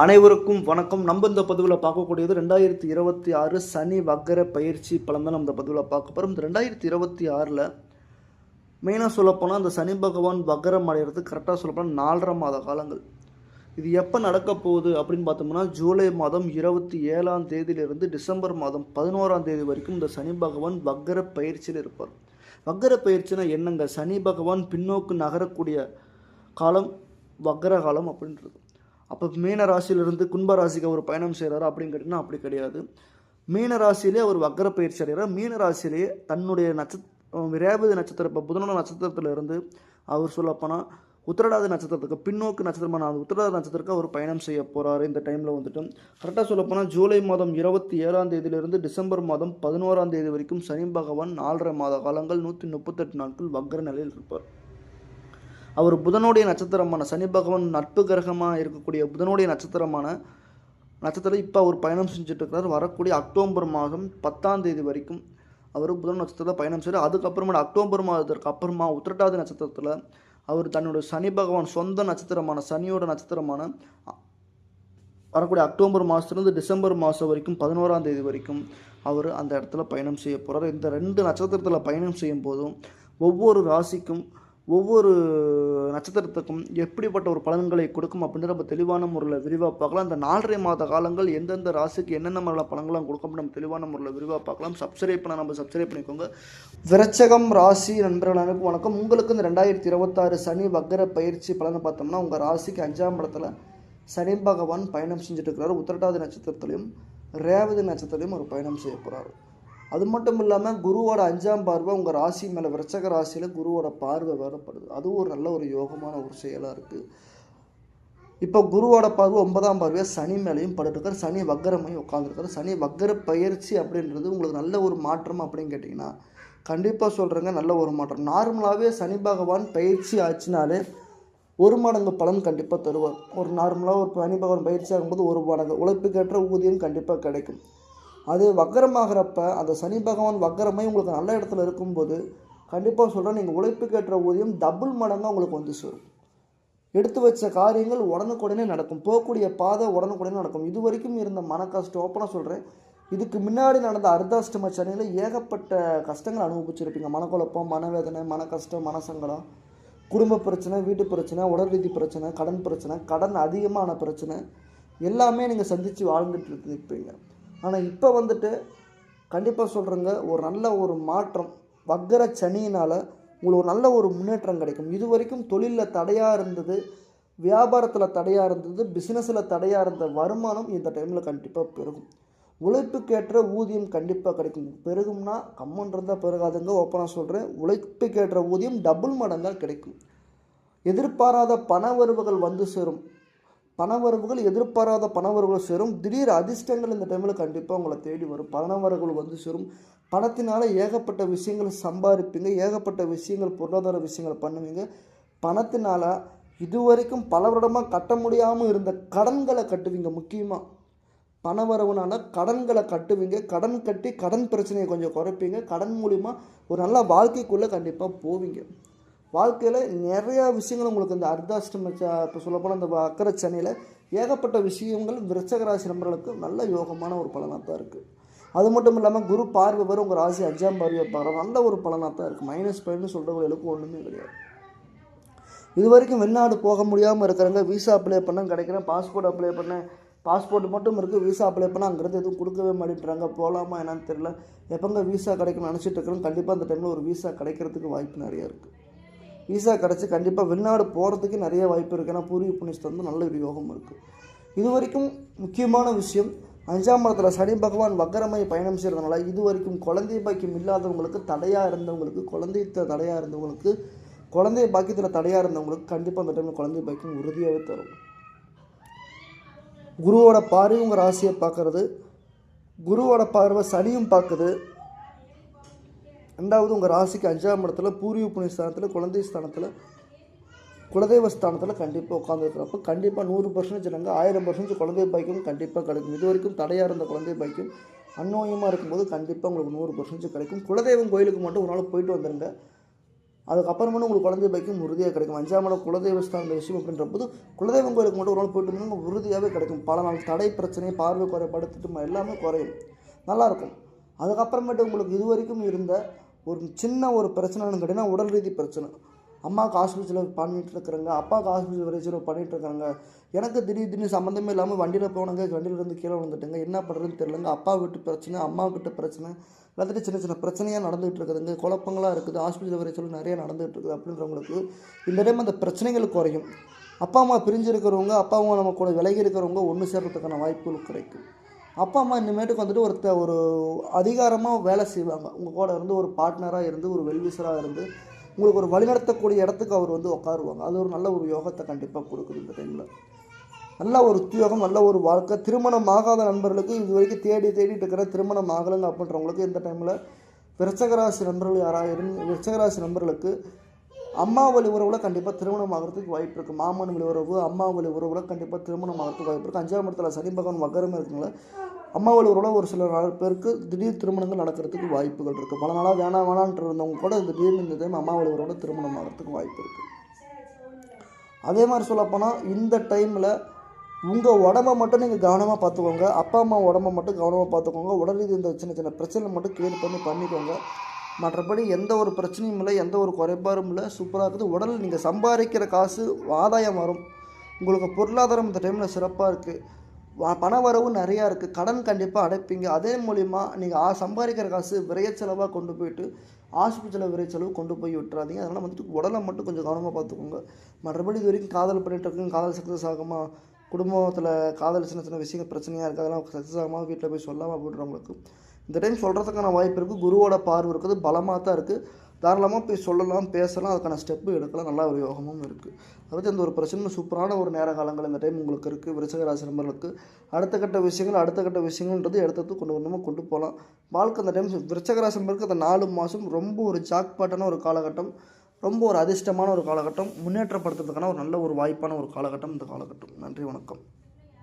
அனைவருக்கும் வணக்கம். நம்ம இந்த பதிவில் பார்க்கக்கூடியது 2026 சனி வக்கர பயிற்சி பலன் தான் நம்ம இந்த பதிவில் பார்க்க போகிறோம். இந்த 2026 மெயினாக சொல்லப்போனால் அந்த சனி பகவான் வக்கரம் அடைகிறது கரெக்டாக சொல்லப்போனால் 4.5 மாத காலங்கள். இது எப்போ நடக்க போகுது அப்படின்னு பார்த்தோம்னா ஜூலை மாதம் 27ஆம் தேதியிலிருந்து டிசம்பர் மாதம் 11ஆம் தேதி வரைக்கும் இந்த சனி பகவான் வக்கர பயிற்சியில் இருப்பார். வக்கர பயிற்சினா என்னங்க? சனி பகவான் பின்னோக்கு நகரக்கூடிய காலம் வக்கர காலம் அப்படின்றது. அப்போ மீன ராசியிலிருந்து கும்ப ராசிக்கு அவர் பயணம் செய்கிறாரு அப்படின்னு கேட்டிங்கன்னா அப்படி கிடையாது. மீன ராசியிலே அவர் வக்கர பயிற்சி அடைகிறார். மீன ராசியிலேயே தன்னுடைய ரேவதி நட்சத்திரம் இப்போ புதனோட நட்சத்திரத்திலிருந்து அவர் சொல்லப்போனால் உத்திரடாதி நட்சத்திரத்துக்கு பின்னோக்கு நட்சத்திரமான அந்த உத்திரடாதி நட்சத்திரத்துக்கு அவர் பயணம் செய்ய போகிறார். இந்த டைமில் வந்துட்டு கரெக்டாக சொல்லப்போனால் ஜூலை மாதம் 27ஆம் தேதியிலிருந்து டிசம்பர் மாதம் 11ஆம் தேதி வரைக்கும் சனி பகவான் 4.5 மாத காலங்கள் 138 நாட்கள் வக்கர நிலையில் இருப்பார். அவர் புதனுடைய நட்சத்திரமான சனி பகவான் நட்பு கிரகமாக இருக்கக்கூடிய புதனுடைய நட்சத்திரம் இப்போ அவர் பயணம் செஞ்சுட்டு இருக்கிறார். வரக்கூடிய அக்டோபர் மாதம் 10ஆம் தேதி வரைக்கும் அவர் புதன் நட்சத்திரத்தில் பயணம் செய்கிறார். அதுக்கப்புறமா அக்டோபர் மாதத்திற்கு அப்புறமா உத்திரட்டாதி நட்சத்திரத்தில் அவர் தன்னுடைய சனி பகவான் சொந்த நட்சத்திரமான சனியோட நட்சத்திரமான வரக்கூடிய அக்டோபர் மாதத்துலேருந்து டிசம்பர் மாதம் வரைக்கும் 11ஆம் தேதி வரைக்கும் அவர் அந்த இடத்துல பயணம் செய்ய போகிறார். இந்த 2 நட்சத்திரத்தில் பயணம் செய்யும் போதும் ஒவ்வொரு ராசிக்கும் ஒவ்வொரு நட்சத்திரத்துக்கும் எப்படிப்பட்ட ஒரு பலன்களை கொடுக்கும் அப்படின்ற நம்ம தெளிவான முறையில் விரிவாக பார்க்கலாம். இந்த 4.5 மாத காலங்கள் எந்தெந்த ராசிக்கு என்னென்ன மாதிரியான பலன்கள்லாம் கொடுக்கும் அப்படின்னு நம்ம தெளிவான முறையில் விரிவாக பார்க்கலாம். சப்ஸ்கிரைப் பண்ணிக்கோங்க. விருச்சிகம் ராசி நண்பர்கள் அனைவருக்கும் வணக்கம். உங்களுக்கு இந்த 2026 சனி வக்கர பயிற்சி பலனை பார்த்தோம்னா உங்கள் ராசிக்கு 5ஆம் இடத்துல சனி பகவான் பயணம் செஞ்சுட்டு இருக்கிறார். உத்திரட்டாதி நட்சத்திரத்திலையும் ரேவதி நட்சத்திரத்திலையும் ஒரு பயணம் செய்ய போகிறார். அது மட்டும் இல்லாமல் குருவோட 5ஆம் பார்வை உங்கள் ராசி மேலே விருச்சிக ராசியில் குருவோட பார்வை வேறப்படுது. அதுவும் ஒரு நல்ல ஒரு யோகமான ஒரு செயலாக இருக்குது. இப்போ குருவோட பார்வை 9ஆம் பார்வையாக சனி மேலேயும் படுத்துருக்கார். சனி வக்கரமையும் உட்காந்துருக்காரு. சனி வக்கர பயிற்சி அப்படின்றது உங்களுக்கு நல்ல ஒரு மாற்றம் அப்படின்னு கேட்டிங்கன்னா கண்டிப்பாக சொல்கிறேங்க, நல்ல ஒரு மாற்றம். நார்மலாகவே சனி பகவான் பயிற்சி ஆச்சுனாலே 1 மடங்கு பலன் கண்டிப்பாக தருவார். ஒரு நார்மலாக ஒரு சனி பகவான் பயிற்சி ஆகும்போது 1 மடங்கு உழைப்புக்கேற்ற ஊதியம் கண்டிப்பாக கிடைக்கும். அது வக்கரமாகிறப்ப அந்த சனி பகவான் வக்கரமே உங்களுக்கு நல்ல இடத்துல இருக்கும்போது கண்டிப்பாக சொல்கிறேன், நீங்கள் உழைப்புக்கேற்ற ஊதியம் டபுள் மடங்காக உங்களுக்கு வந்து சேரும். எடுத்து வச்ச காரியங்கள் உடனுக்குடனே நடக்கும். போகக்கூடிய பாதை உடனுக்குடனே நடக்கும். இது வரைக்கும் இருந்த மன கஷ்டம் ஓப்பனாக சொல்கிறேன், இதுக்கு முன்னாடி நடந்த அர்த்தாஷ்டம சனியில் ஏகப்பட்ட கஷ்டங்கள் அனுபவிச்சிருப்பீங்க. மனக்குழப்பம், மனவேதனை, மன கஷ்டம், மனசங்கடம், குடும்ப பிரச்சனை, வீட்டு பிரச்சனை, உடல் ரீதி பிரச்சனை, கடன் அதிகமான பிரச்சனை எல்லாமே நீங்கள் சந்தித்து வாழ்ந்துட்டு இருப்பீங்க. ஆனால் இப்போ வந்துட்டு கண்டிப்பாக சொல்கிறேங்க, ஒரு நல்ல ஒரு மாற்றம் வக்கர சனியினால் உங்களுக்கு ஒரு நல்ல ஒரு முன்னேற்றம் கிடைக்கும். இது வரைக்கும் தொழிலில் தடையாக இருந்தது, வியாபாரத்தில் தடையாக இருந்தது, பிஸ்னஸில் தடையாக இருந்த வருமானம் இந்த டைமில் கண்டிப்பாக பெருகும். உழைப்புக்கேற்ற ஊதியம் கண்டிப்பாக கிடைக்கும். பெருகும்னா கம்மன்றதாக பெருகாதுங்க, ஓப்பனாக சொல்கிறேன். உழைப்புக்கேற்ற ஊதியம் டபுள் மடங்காக கிடைக்கும். எதிர்பாராத பணவரவுகள் வந்து சேரும். எதிர்பாராத பணவரவுகள் சேரும். திடீர் அதிர்ஷ்டங்கள் இந்த டைமில் கண்டிப்பாக உங்களை தேடி வரும். பணவரவுகள் வந்து சேரும். பணத்தினால ஏகப்பட்ட விஷயங்கள் சம்பாதிப்பீங்க. ஏகப்பட்ட விஷயங்கள் பொருளாதார விஷயங்கள் பண்ணுவீங்க. பணத்தினால இதுவரைக்கும் பல வருடமாக கட்ட முடியாமல் இருந்த கடன்களை கட்டுவீங்க. முக்கியமாக பணவரவுனால கடன்களை கட்டுவீங்க. கடன் கட்டி கடன் பிரச்சனையை கொஞ்சம் குறைப்பீங்க. கடன் மூலிமா ஒரு நல்ல வாழ்க்கைக்குள்ளே கண்டிப்பாக போவீங்க. வாழ்க்கையில் நிறையா விஷயங்கள் உங்களுக்கு இந்த அர்த்தாஷ்டம இப்போ சொல்லப்போனால் இந்த வக்கர சனியில் ஏகப்பட்ட விஷயங்கள் விருச்சிக ராசி நண்பர்களுக்கு நல்ல யோகமான ஒரு பலனாக தான் இருக்குது. அது மட்டும் இல்லாமல் குரு பார்வை வரும் உங்கள் ராசி 5ஆம் பார்வையை பார்க்குற நல்ல ஒரு பலனாக தான் இருக்குது. -10 சொல்கிறவங்களுக்கு ஒன்றுமே கிடையாது. இது வரைக்கும் வெளிநாடு போக முடியாமல் இருக்கிறவங்க விசா அப்ளை பண்ண கிடைக்கிறேன், பாஸ்போர்ட் அப்ளை பண்ணேன், பாஸ்போர்ட் மட்டும் இருக்குது, விசா அப்ளை பண்ணால் அங்கிறது எதுவும் கொடுக்கவே மாட்டேன்றாங்க. போகலாமா என்னன்னு தெரியல. எப்போங்க விசா கிடைக்கும்னு நினச்சிட்டு இருக்கிறோம். கண்டிப்பாக அந்த டைமில் ஒரு விசா கிடைக்கிறதுக்கு வாய்ப்பு நிறையா இருக்குது. விசா கிடச்சி கண்டிப்பாக வெளிநாடு போகிறதுக்கு நிறைய வாய்ப்பு இருக்குது. ஏன்னா பூர்வீக புண்ணியத்தில் வந்து நல்ல ஒரு யோகம் இருக்குது. இது வரைக்கும் முக்கியமான விஷயம், 5ஆம் இடத்துல சனி பகவான் வக்கரமை பயணம் செய்கிறதுனால இது வரைக்கும் குழந்தை பாக்கியம் இல்லாதவங்களுக்கு, தடையாக இருந்தவங்களுக்கு, குழந்தை பாக்கியத்தில் தடையாக இருந்தவங்களுக்கு கண்டிப்பாக அந்த டைமில் குழந்தை பாக்கியம் உறுதியாகவே தரும். குருவோட பார்வை உங்கள் ராசியை பார்க்குறது, குருவோட பார்வை சனியும் பார்க்குது. 2வது உங்கள் ராசிக்கு 5ஆம் இடத்துல பூர்வீக புண்ணிய ஸ்தானத்தில், குழந்தை ஸ்தானத்தில், குலதெய்வ ஸ்தானத்தில் கண்டிப்பாக உட்காந்துருக்கிறப்ப கண்டிப்பாக 100% இல்லைங்க 1000% குழந்தை பாக்கியம் கண்டிப்பாக கிடைக்கும். இது வரைக்கும் தடையாக இருந்த குழந்தை பாக்கியம் அந்நோயமாக இருக்கும்போது கண்டிப்பாக உங்களுக்கு 100% கிடைக்கும். குலதெய்வம் கோயிலுக்கு மட்டும் ஒரு நாள் போயிட்டு வந்துடுங்க. அதுக்கப்புறமேட்டு உங்களுக்கு குழந்தை பாக்கியம் உறுதியாக கிடைக்கும். 5ஆம் இடம் குலதெய்வ ஸ்தான விஷயம் அப்படின்ற போது குலதெய்வம் கோயிலுக்கு மட்டும் ஒரு நாள் போயிட்டு வந்தீங்கன்னா உறுதியாகவே கிடைக்கும். பல நாள் தடை பிரச்சனை, பார்வை குறைபாடு, திட்டம் எல்லாமே குறையும், நல்லாயிருக்கும். அதுக்கப்புறமேட்டு உங்களுக்கு இது வரைக்கும் இருந்த ஒரு சின்ன ஒரு பிரச்சனைன்னு கேட்டிங்கன்னா உடல் ரீதி பிரச்சனை. அம்மாவுக்கு ஹாஸ்பிட்டலில் பண்ணிகிட்டு இருக்கிறாங்க, அப்பாவுக்கு ஹாஸ்பிட்டல் வரைக்கும் பண்ணிகிட்டு இருக்காங்க. எனக்கு திடீர்னு சம்மந்தமே இல்லாமல் வண்டியில் போனாங்க, வண்டியிலேருந்து கீழே விழுந்துட்டுங்க, என்ன பண்ணுறதுன்னு தெரியலங்க. அப்பா வீட்டு பிரச்சனை, அம்மா கிட்ட பிரச்சனை, எல்லாத்துட்டும் சின்ன சின்ன பிரச்சனையாக நடந்துகிட்டு இருக்குதுங்க. குழப்பங்களாக இருக்குது, ஹாஸ்பிட்டல் வரைக்கும் நிறைய நடந்துகிட்டு இருக்குது. அப்படின்றவங்களுக்கு இந்த டைம் அந்த பிரச்சனைகள் குறையும். அப்பா அம்மா பிரிஞ்சு இருக்கிறவங்க, அப்பா அம்மா நம்ம கூட விலகி இருக்கிறவங்க ஒன்று சேர்றதுக்கான வாய்ப்புகள் கிடைக்கும். அப்பா அம்மா இனிமேட்டுக்கு வந்துட்டு ஒரு அதிகாரமாக வேலை செய்வாங்க. உங்கள் கூட இருந்து ஒரு பார்ட்னராக இருந்து, ஒரு வெல்விஷராக இருந்து உங்களுக்கு ஒரு வழிநடத்தக்கூடிய இடத்துக்கு அவர் உட்காருவாங்க. அது ஒரு நல்ல ஒரு யோகத்தை கண்டிப்பாக கொடுக்குது இந்த டைமில். நல்ல ஒரு உத்தியோகம், நல்ல ஒரு வாழ்க்கை. திருமணம் ஆகாத நண்பர்களுக்கு இது வரைக்கும் தேடிட்டு இருக்கிற திருமணம் ஆகலைங்க அப்படின்றவங்களுக்கு இந்த டைமில் விருச்சிகராசி நண்பர்கள் விருச்சிகராசி நண்பர்களுக்கு அம்மா வழி உறவில் கண்டிப்பாக திருமணம் ஆகிறதுக்கு வாய்ப்பு இருக்குது. மாமன் வழி உறவு, அம்மா வழி உறவில் கண்டிப்பாக திருமணம் ஆகிறதுக்கு வாய்ப்பு இருக்குது. 5ஆம் இடத்துல சனி பகவான் வக்கரமே இருக்குங்களா, அம்மா வழி உறவில் ஒரு சில பேருக்கு திடீர் திருமணங்கள் நடக்கிறதுக்கு வாய்ப்புகள் இருக்குது. பல நாளாக வேணான்ட்டு இருந்தவங்க கூட திடீர்னு இந்த டைம் அம்மா வழி உறவில் திருமணம் ஆகிறதுக்கு வாய்ப்பு இருக்குது. அதே மாதிரி சொல்லப்போனால் இந்த டைமில் உங்கள் உடம்பை மட்டும் நீங்கள் கவனமாக பார்த்துக்கோங்க. அப்பா அம்மா உடம்பை மட்டும் கவனமாக பார்த்துக்கோங்க. உடல் ரீதி இந்த சின்ன சின்ன பிரச்சனை மட்டும் கிளியர் பண்ணிக்கோங்க. மற்றபடி எந்த ஒரு பிரச்சனையும் இல்லை, எந்த ஒரு குறைபாடும் இல்லை, சூப்பராக இருக்குது. உடல் நீங்கள் சம்பாதிக்கிற காசு ஆதாயம் வரும். உங்களுக்கு பொருளாதாரம் இந்த டைமில் சிறப்பாக இருக்குது. பண வரவு நிறையா இருக்குது. கடன் கண்டிப்பாக அடைப்பீங்க. அதே மூலிமா நீங்கள் சம்பாதிக்கிற காசு விரைய செலவாக கொண்டு போயிட்டு ஹாஸ்பிட்டலில் விரைய செலவு கொண்டு போய் விட்டுறாதீங்க. அதனால் வந்துட்டு உடலை மட்டும் கொஞ்சம் கவனமாக பார்த்துக்கோங்க. மற்றபடி இது வரைக்கும் காதல் பண்ணிகிட்டு இருக்கீங்க, காதல் சக்ஸஸ் ஆகுமா, குடும்பத்தில் காதல் சின்ன சின்ன விஷயங்கள் பிரச்சனையாக இருக்குது, அதெல்லாம் சக்ஸஸ் ஆகுமா, வீட்டில் போய் சொல்லாமல் அப்படின்றவங்களுக்கு இந்த டைம் சொல்கிறதுக்கான வாய்ப்பு இருக்குது. குருவோட பார்வை இருக்குது, பலமாக தான் இருக்குது. தாராளமாக போய் சொல்லலாம், பேசலாம், அதுக்கான ஸ்டெப்பு எடுக்கலாம். நல்லா ஒரு யோகமும் இருக்குது. அதாவது அந்த ஒரு பிரச்சனை சூப்பரான ஒரு நேர காலங்கள் இந்த டைம் உங்களுக்கு இருக்குது. விருச்சிக ராசி நண்பர்களுக்கு அடுத்த கட்ட விஷயங்கள்ன்றது எடுத்து கொண்டு போகலாம். வாழ்க்கை அந்த டைம் விருச்சிக ராசி நண்பருக்கு அந்த 4 மாதம் ரொம்ப ஒரு ஜாக்பாட்டான ஒரு காலகட்டம், ரொம்ப ஒரு அதிர்ஷ்டமான ஒரு காலகட்டம், முன்னேற்றப்படுத்துறதுக்கான ஒரு நல்ல ஒரு வாய்ப்பான ஒரு காலகட்டம் இந்த காலகட்டம். நன்றி, வணக்கம்.